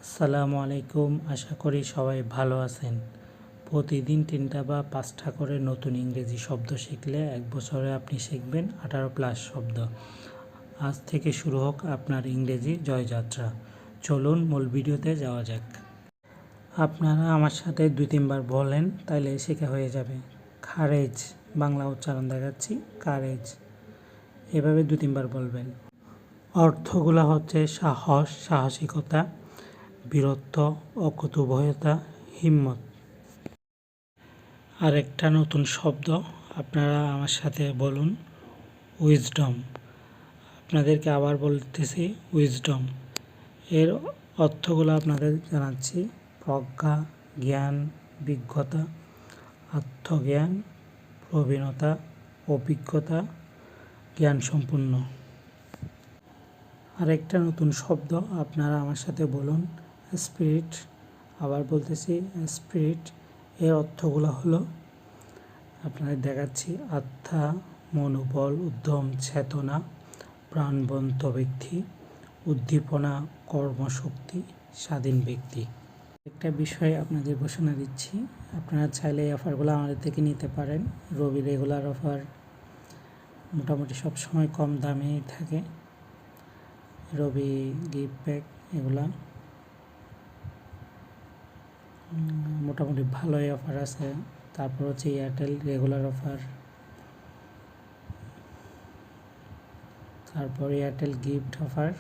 আসসালামু আলাইকুম। আশা করি সবাই ভালো আছেন। প্রতিদিন 3টা বা 5টা করে নতুন ইংরেজি শব্দ শিখলে 1 বছরে আপনি শিখবেন 18+ শব্দ। আজ থেকে শুরু হোক আপনার ইংরেজি জয়যাত্রা। চলুন মূল ভিডিওতে যাওয়া যাক। আপনারা আমার সাথে 2-3 বার বলেন, তাইলে শেখা হয়ে যাবে। কারেজ, বাংলা উচ্চারণ দেখাচ্ছি, কারেজ। এভাবে 2-3 বার বলবেন। অর্থগুলো হচ্ছে সাহস, সাহসিকতা, বীরত্ব, অকুতোভয়তা, হিম্মত। আরেকটা নতুন শব্দ আপনারা আমার সাথে বলুন, উইজডম। আপনাদেরকে আবার বলতেছি, উইজডম। এর অর্থগুলো আপনাদের জানাচ্ছি, প্রজ্ঞা, জ্ঞান, বিজ্ঞতা, আত্মজ্ঞান, প্রবীণতা, অভিজ্ঞতা, জ্ঞান সম্পূর্ণ। আরেকটা নতুন শব্দ আপনারা আমার সাথে বলুন, স্পিরিট। আবার বলতেছি, স্পিরিট। এর অর্থগুলো হলো, আপনাদের দেখাচ্ছি, আত্মা, মনোবল, উদ্যম, চেতনা, প্রাণবন্ত ব্যক্তি, উদ্দীপনা, কর্মশক্তি, স্বাধীন ব্যক্তি। একটা বিষয় আপনাদের ঘোষণা দিচ্ছি, আপনারা চাইলে এই অফারগুলো আমাদের থেকে নিতে পারেন। রবি রেগুলার অফার মোটামুটি সবসময় কম দামেই থাকে। রবি গিফট প্যাক এগুলা মোটামুটি ভালোই অফার আছে। তারপর হচ্ছে এয়ারটেল রেগুলার অফার, তারপর এয়ারটেল গিফট অফার,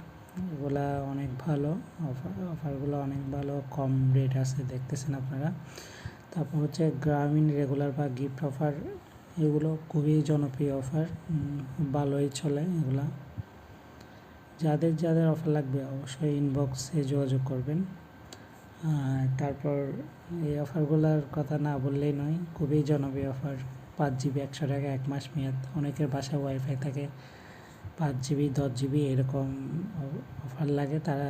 এগুলা অনেক ভালো অফারগুলো অনেক ভালো, কম রেট আছে, দেখতেছেন আপনারা। তারপর হচ্ছে গ্রামীণ রেগুলার বা গিফট অফার, এগুলো খুবই জনপ্রিয় অফার, ভালোই চলে এগুলা। যাদের যাদের অফার লাগবে অবশ্যই ইনবক্সে যোগাযোগ করবেন। তারপর এই অফারগুলোর কথা না বললেই নয়, খুবই জনপ্রিয় অফার। 5 GB 100 টাকা 1 মাস মেয়াদ। অনেকের বাসায় ওয়াইফাই থাকে, 5 GB 10 GB এরকম অফার লাগে, তারা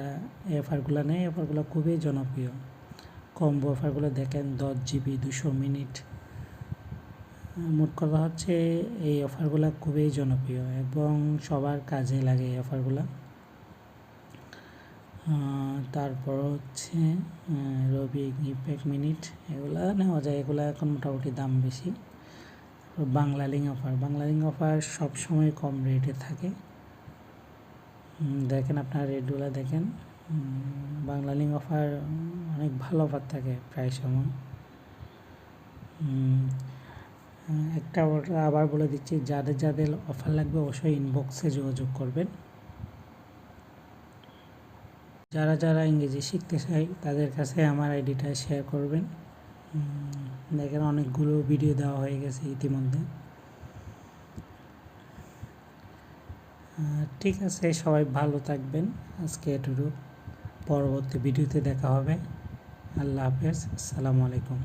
এই অফারগুলো নেয়। অফারগুলো খুবই জনপ্রিয়। কম্বো অফারগুলো দেখেন, 10 GB 200 মিনিট। মোট কথা হচ্ছে এই অফারগুলো খুবই জনপ্রিয় এবং সবার কাজে লাগে এই অফারগুলো। তারপর হচ্ছে রবি গিফট প্যাক মিনিট, এগুলা নেওয়া যায়, এগুলো এখন মোটামুটি দাম বেশি। Bangla link offer, Bangla link offer সবসময় কম রেটে থাকে। দেখেন আপনার রেটগুলো দেখেন, বাংলা লিঙ্ক অফার অনেক ভালো অফার থাকে প্রায় সময়। একটা আবার বলে দিচ্ছি, যাদের যাদের অফার লাগবে অবশ্যই ইনবক্সে যোগাযোগ করবেন। যারা যারা ইংরেজি শিখতে চাই তাদের কাছে আমার আইডিটা শেয়ার করবেন। দেখেন অনেকগুলো ভিডিও দেওয়া হয়ে গেছে ইতিমধ্যে। ঠিক আছে, সবাই ভালো থাকবেন। আজকে এটুকু, পরবর্তী ভিডিওতে দেখা হবে। আল্লাহ হাফেজ, আসসালামু আলাইকুম।